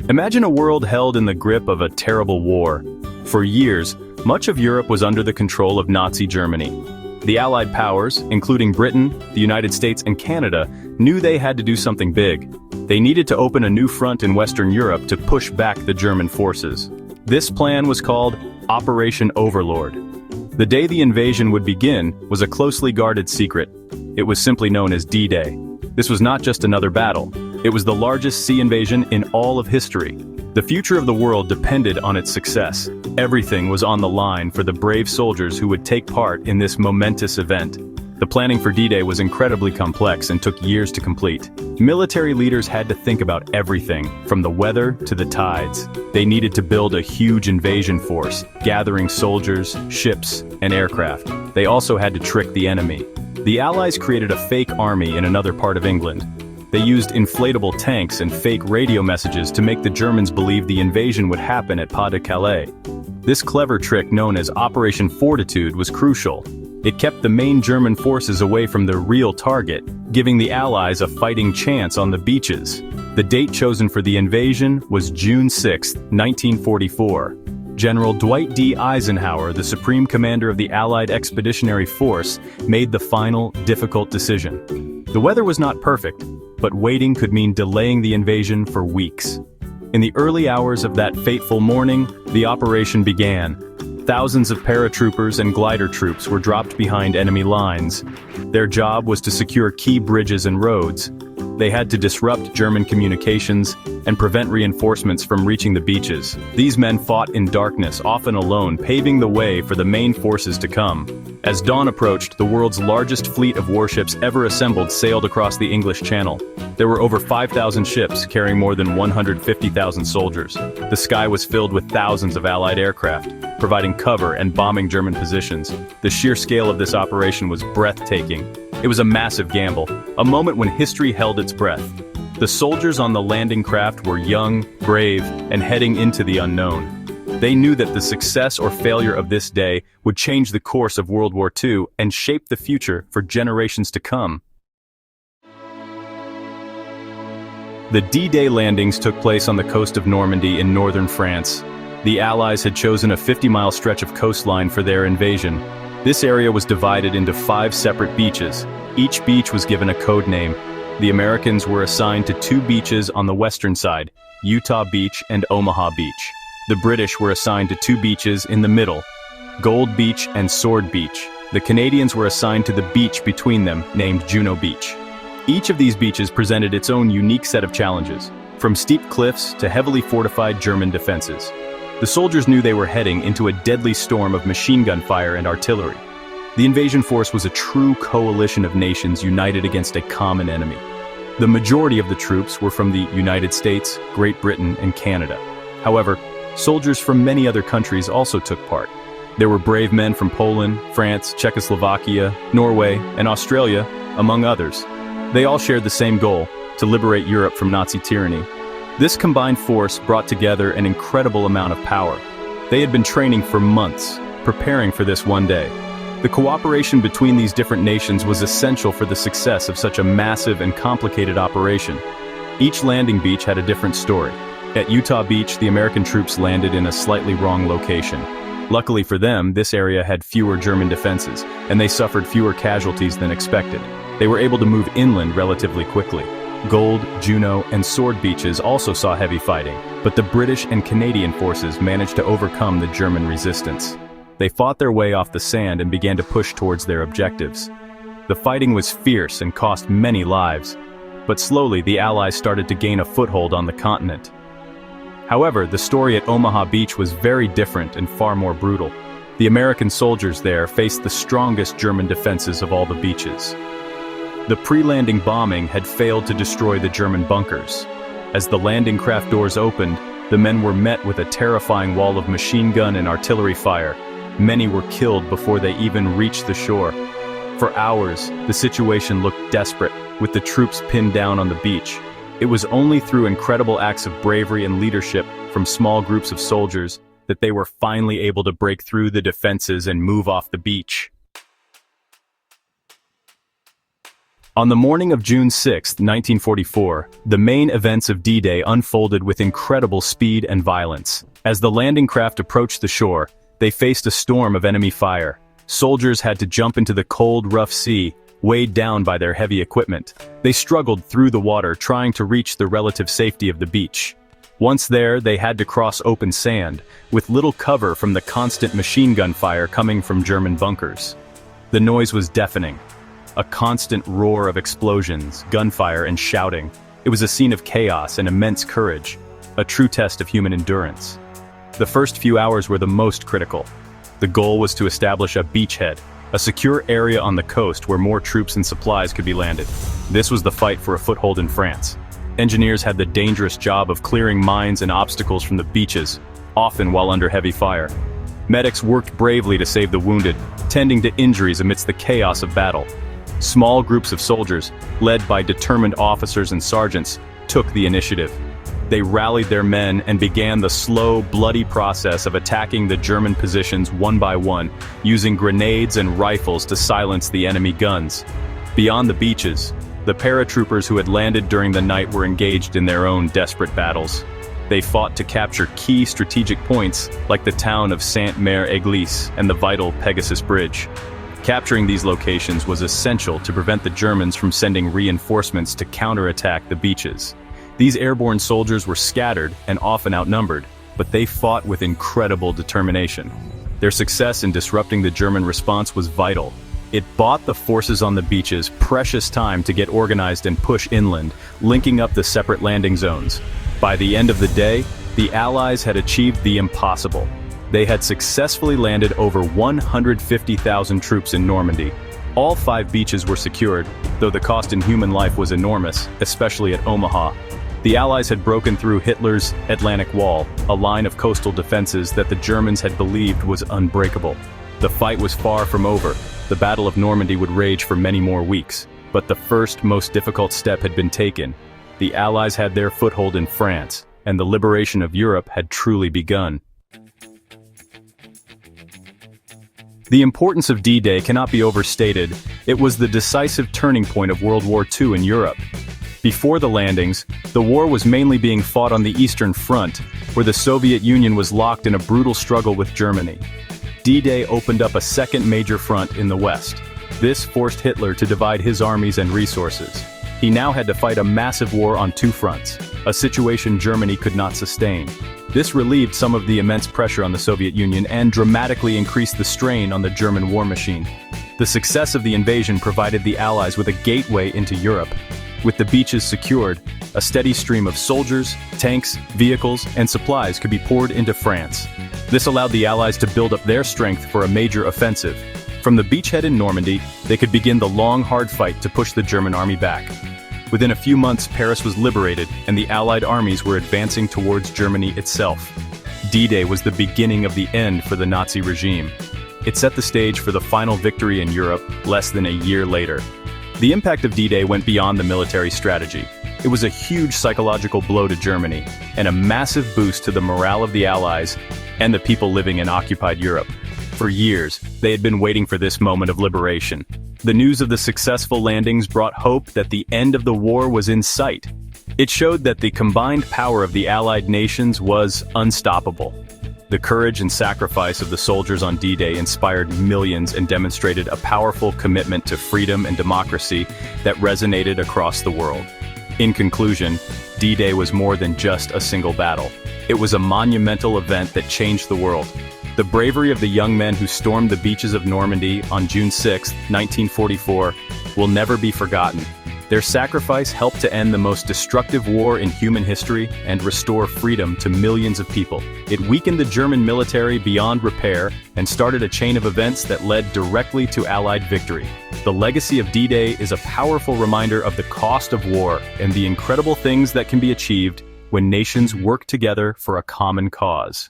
Imagine a world held in the grip of a terrible war. For years, much of Europe was under the control of Nazi Germany. The Allied powers, including Britain, the United States, and Canada, knew they had to do something big. They needed to open a new front in Western Europe to push back the German forces. This plan was called Operation Overlord. The day the invasion would begin was a closely guarded secret. It was simply known as D-Day. This was not just another battle. It was the largest sea invasion in all of history. The future of the world depended on its success. Everything was on the line for the brave soldiers who would take part in this momentous event. The planning for D-Day was incredibly complex and took years to complete. Military leaders had to think about everything, from the weather to the tides. They needed to build a huge invasion force, gathering soldiers, ships, and aircraft. They also had to trick the enemy. The Allies created a fake army in another part of England. They used inflatable tanks and fake radio messages to make the Germans believe the invasion would happen at Pas de Calais. This clever trick, known as Operation Fortitude, was crucial. It kept the main German forces away from their real target, giving the Allies a fighting chance on the beaches. The date chosen for the invasion was June 6, 1944. General Dwight D. Eisenhower, the supreme commander of the Allied Expeditionary Force, made the final, difficult decision. The weather was not perfect, but waiting could mean delaying the invasion for weeks. In the early hours of that fateful morning, the operation began. Thousands of paratroopers and glider troops were dropped behind enemy lines. Their job was to secure key bridges and roads. They had to disrupt German communications and prevent reinforcements from reaching the beaches. These men fought in darkness, often alone, paving the way for the main forces to come. As dawn approached, the world's largest fleet of warships ever assembled sailed across the English Channel. There were over 5,000 ships carrying more than 150,000 soldiers. The sky was filled with thousands of Allied aircraft, providing cover and bombing German positions. The sheer scale of this operation was breathtaking. It was a massive gamble, a moment when history held its breath. The soldiers on the landing craft were young, brave, and heading into the unknown. They knew that the success or failure of this day would change the course of World War II and shape the future for generations to come. The D-Day landings took place on the coast of Normandy in northern France. The Allies had chosen a 50-mile stretch of coastline for their invasion. This area was divided into 5 separate beaches. Each beach was given a code name. The Americans were assigned to 2 beaches on the western side, Utah Beach and Omaha Beach. The British were assigned to 2 beaches in the middle, Gold Beach and Sword Beach. The Canadians were assigned to the beach between them, named Juno Beach. Each of these beaches presented its own unique set of challenges, from steep cliffs to heavily fortified German defenses. The soldiers knew they were heading into a deadly storm of machine gun fire and artillery. The invasion force was a true coalition of nations united against a common enemy. The majority of the troops were from the United States, Great Britain, and Canada. However, soldiers from many other countries also took part. There were brave men from Poland, France, Czechoslovakia, Norway, and Australia, among others. They all shared the same goal: to liberate Europe from Nazi tyranny. This combined force brought together an incredible amount of power. They had been training for months, preparing for this one day. The cooperation between these different nations was essential for the success of such a massive and complicated operation. Each landing beach had a different story. At Utah Beach, the American troops landed in a slightly wrong location. Luckily for them, this area had fewer German defenses, and they suffered fewer casualties than expected. They were able to move inland relatively quickly. Gold, Juno, and Sword beaches also saw heavy fighting, but the British and Canadian forces managed to overcome the German resistance. They fought their way off the sand and began to push towards their objectives. The fighting was fierce and cost many lives, but slowly the Allies started to gain a foothold on the continent. However, the story at Omaha Beach was very different and far more brutal. The American soldiers there faced the strongest German defenses of all the beaches. The pre-landing bombing had failed to destroy the German bunkers. As the landing craft doors opened, the men were met with a terrifying wall of machine gun and artillery fire. Many were killed before they even reached the shore. For hours, the situation looked desperate, with the troops pinned down on the beach. It was only through incredible acts of bravery and leadership from small groups of soldiers that they were finally able to break through the defenses and move off the beach. On the morning of June 6, 1944, the main events of D-Day unfolded with incredible speed and violence. As the landing craft approached the shore, they faced a storm of enemy fire. Soldiers had to jump into the cold, rough sea, weighed down by their heavy equipment. They struggled through the water trying to reach the relative safety of the beach. Once there, they had to cross open sand, with little cover from the constant machine gun fire coming from German bunkers. The noise was deafening. A constant roar of explosions, gunfire, and shouting. It was a scene of chaos and immense courage, a true test of human endurance. The first few hours were the most critical. The goal was to establish a beachhead, a secure area on the coast where more troops and supplies could be landed. This was the fight for a foothold in France. Engineers had the dangerous job of clearing mines and obstacles from the beaches, often while under heavy fire. Medics worked bravely to save the wounded, tending to injuries amidst the chaos of battle. Small groups of soldiers, led by determined officers and sergeants, took the initiative. They rallied their men and began the slow, bloody process of attacking the German positions one by one, using grenades and rifles to silence the enemy guns. Beyond the beaches, the paratroopers who had landed during the night were engaged in their own desperate battles. They fought to capture key strategic points like the town of Sainte-Mère-Église and the vital Pegasus Bridge. Capturing these locations was essential to prevent the Germans from sending reinforcements to counterattack the beaches. These airborne soldiers were scattered and often outnumbered, but they fought with incredible determination. Their success in disrupting the German response was vital. It bought the forces on the beaches precious time to get organized and push inland, linking up the separate landing zones. By the end of the day, the Allies had achieved the impossible. They had successfully landed over 150,000 troops in Normandy. All 5 beaches were secured, though the cost in human life was enormous, especially at Omaha. The Allies had broken through Hitler's Atlantic Wall, a line of coastal defenses that the Germans had believed was unbreakable. The fight was far from over. The Battle of Normandy would rage for many more weeks. But the first, most difficult step had been taken. The Allies had their foothold in France, and the liberation of Europe had truly begun. The importance of D-Day cannot be overstated. It was the decisive turning point of World War II in Europe. Before the landings, the war was mainly being fought on the Eastern Front, where the Soviet Union was locked in a brutal struggle with Germany. D-Day opened up a second major front in the West. This forced Hitler to divide his armies and resources. He now had to fight a massive war on 2 fronts, a situation Germany could not sustain. This relieved some of the immense pressure on the Soviet Union and dramatically increased the strain on the German war machine. The success of the invasion provided the Allies with a gateway into Europe. With the beaches secured, a steady stream of soldiers, tanks, vehicles, and supplies could be poured into France. This allowed the Allies to build up their strength for a major offensive. From the beachhead in Normandy, they could begin the long, hard fight to push the German army back. Within a few months, Paris was liberated, and the Allied armies were advancing towards Germany itself. D-Day was the beginning of the end for the Nazi regime. It set the stage for the final victory in Europe less than a year later. The impact of D-Day went beyond the military strategy. It was a huge psychological blow to Germany, and a massive boost to the morale of the Allies and the people living in occupied Europe. For years, they had been waiting for this moment of liberation. The news of the successful landings brought hope that the end of the war was in sight. It showed that the combined power of the Allied nations was unstoppable. The courage and sacrifice of the soldiers on D-Day inspired millions and demonstrated a powerful commitment to freedom and democracy that resonated across the world. In conclusion, D-Day was more than just a single battle. It was a monumental event that changed the world. The bravery of the young men who stormed the beaches of Normandy on June 6, 1944, will never be forgotten. Their sacrifice helped to end the most destructive war in human history and restore freedom to millions of people. It weakened the German military beyond repair and started a chain of events that led directly to Allied victory. The legacy of D-Day is a powerful reminder of the cost of war and the incredible things that can be achieved when nations work together for a common cause.